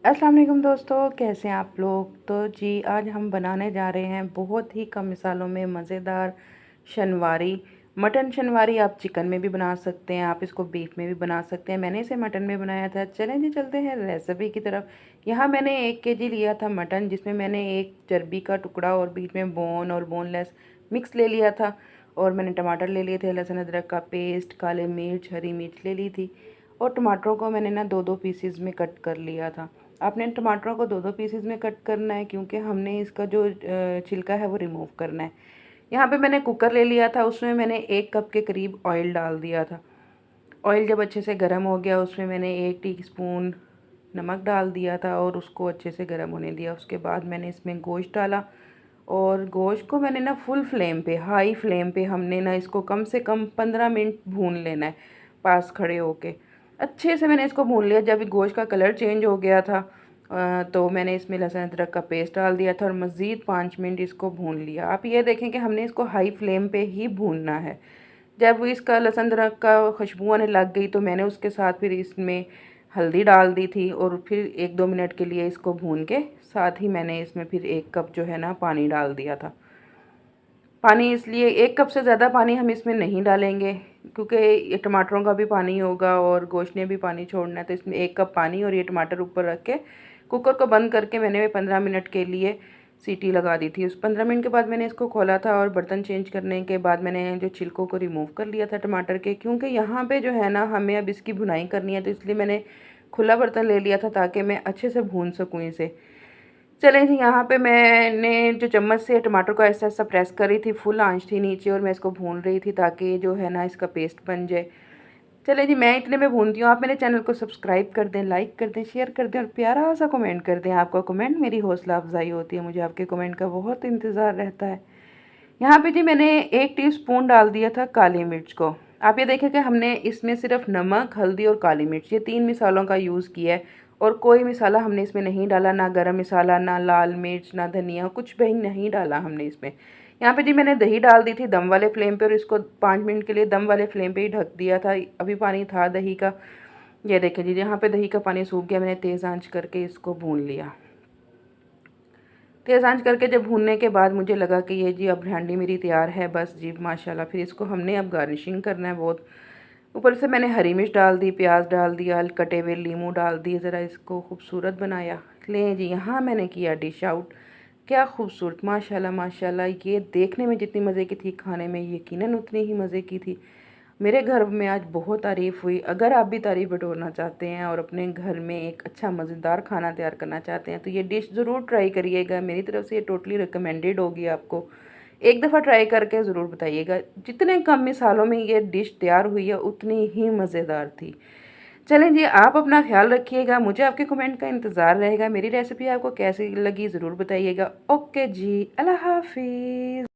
अस्सलाम वालेकुम दोस्तों, कैसे हैं आप लोग। तो जी आज हम बनाने जा रहे हैं बहुत ही कम मिसालों में मज़ेदार शनवारी। मटन शनवारी आप चिकन में भी बना सकते हैं, आप इसको बीफ में भी बना सकते हैं। मैंने इसे मटन में बनाया था। चलें जी चलते हैं रेसिपी की तरफ। यहाँ मैंने 1 केजी लिया था मटन, जिसमें मैंने एक चर्बी का टुकड़ा और बीच में बोन और बोनलेस मिक्स ले लिया था। और मैंने टमाटर ले लिए थे, लहसुन अदरक का पेस्ट, काले मिर्च, हरी मिर्च ले ली थी। और टमाटरों को मैंने ना 2-2 पीसेस में कट कर लिया था। आपने टमाटरों को 2-2 पीसेस में कट करना है, क्योंकि हमने इसका जो छिलका है वो रिमूव करना है। यहाँ पे मैंने कुकर ले लिया था, उसमें मैंने 1 कप के करीब ऑयल डाल दिया था। ऑयल जब अच्छे से गर्म हो गया, उसमें मैंने 1 टीस्पून नमक डाल दिया था और उसको अच्छे से गर्म होने दिया। उसके बाद मैंने इसमें गोश्त डाला और गोश्त को मैंने ना फुल फ्लेम पे, हाई फ्लेम पे हमने ना इसको कम से कम 15 मिनट भून लेना है, पास खड़े होके। अच्छे से मैंने इसको भून लिया। जब गोश्त का कलर चेंज हो गया था तो मैंने इसमें लहसुन अदरक का पेस्ट डाल दिया था और मज़ीद 5 मिनट इसको भून लिया। आप ये देखें कि हमने इसको हाई फ्लेम पे ही भूनना है। जब इसका लहसुन अदरक का खुशबू आने लग गई तो मैंने उसके साथ फिर इसमें हल्दी डाल दी थी और फिर 1-2 मिनट के लिए इसको भून के साथ ही मैंने इसमें फिर 1 कप जो है ना पानी डाल दिया था। पानी इसलिए 1 कप से ज़्यादा पानी हम इसमें नहीं डालेंगे, क्योंकि ये टमाटरों का भी पानी होगा और गोश्त ने भी पानी छोड़ना है। तो इसमें 1 कप पानी और ये टमाटर ऊपर रख के कुकर को बंद करके मैंने 15 मिनट के लिए सीटी लगा दी थी। उस 15 मिनट के बाद मैंने इसको खोला था और बर्तन चेंज करने के बाद मैंने जो छिलकों को रिमूव कर लिया था टमाटर के, क्योंकि यहाँ पे जो है ना हमें अब इसकी भुनाई करनी है, तो इसलिए मैंने खुला बर्तन ले लिया था ताकि मैं अच्छे से भून सकूँ इसे। चलें जी, यहाँ पे मैंने जो चम्मच से टमाटर को ऐसा ऐसा प्रेस कर रही थी, फुल आंच थी नीचे और मैं इसको भून रही थी ताकि जो है ना इसका पेस्ट बन जाए। चलें जी, मैं इतने में भूनती हूँ। आप मेरे चैनल को सब्सक्राइब कर दें, लाइक कर दें, शेयर कर दें और प्यारा सा कमेंट कर दें। आपका कमेंट मेरी हौसला अफजाई होती है, मुझे आपके कमेंट का बहुत इंतज़ार रहता है। यहाँ पे जी मैंने 1 टीस्पून डाल दिया था काली मिर्च को। आप ये देखें कि हमने इसमें सिर्फ नमक, हल्दी और काली मिर्च, ये 3 मिसालों का यूज़ किया है और कोई मिसाला हमने इसमें नहीं डाला, ना गरम मसाला, ना लाल मिर्च, ना धनिया, कुछ भी नहीं डाला हमने इसमें। यहाँ पे जी मैंने दही डाल दी थी दम वाले फ्लेम पे और इसको 5 मिनट के लिए दम वाले फ्लेम पे ही ढक दिया था। अभी पानी था दही का। ये देखें जी, यहाँ पे दही का पानी सूख गया, मैंने तेज़ आंच करके इसको भून लिया। तेज़ आंच करके जब भूनने के बाद मुझे लगा कि ये जी अब हांडी मेरी तैयार है, बस जी माशाल्लाह। फिर इसको हमने अब गार्निशिंग करना है बहुत। ऊपर से मैंने हरी मिर्च डाल दी, प्याज डाल दिया, कटे हुए नींबू डाल दिए, ज़रा इसको खूबसूरत बनाया। लें जी, यहाँ मैंने किया डिश आउट। क्या खूबसूरत, माशाल्लाह माशाल्लाह। ये देखने में जितनी मज़े की थी, खाने में यकीनन उतनी ही मज़े की थी। मेरे घर में आज बहुत तारीफ़ हुई। अगर आप भी तारीफ़ बटोरना चाहते हैं और अपने घर में एक अच्छा मज़ेदार खाना तैयार करना चाहते हैं तो ये डिश ज़रूर ट्राई करिएगा। मेरी तरफ से ये टोटली रिकमेंडेड होगी आपको। एक दफ़ा ट्राई करके ज़रूर बताइएगा। जितने कम मिसालों में ये डिश तैयार हुई है उतनी ही मज़ेदार थी। चलें जी, आप अपना ख़्याल रखिएगा। मुझे आपके कमेंट का इंतज़ार रहेगा। मेरी रेसिपी आपको कैसी लगी ज़रूर बताइएगा। ओके जी, अल्लाह हाफ़िज़।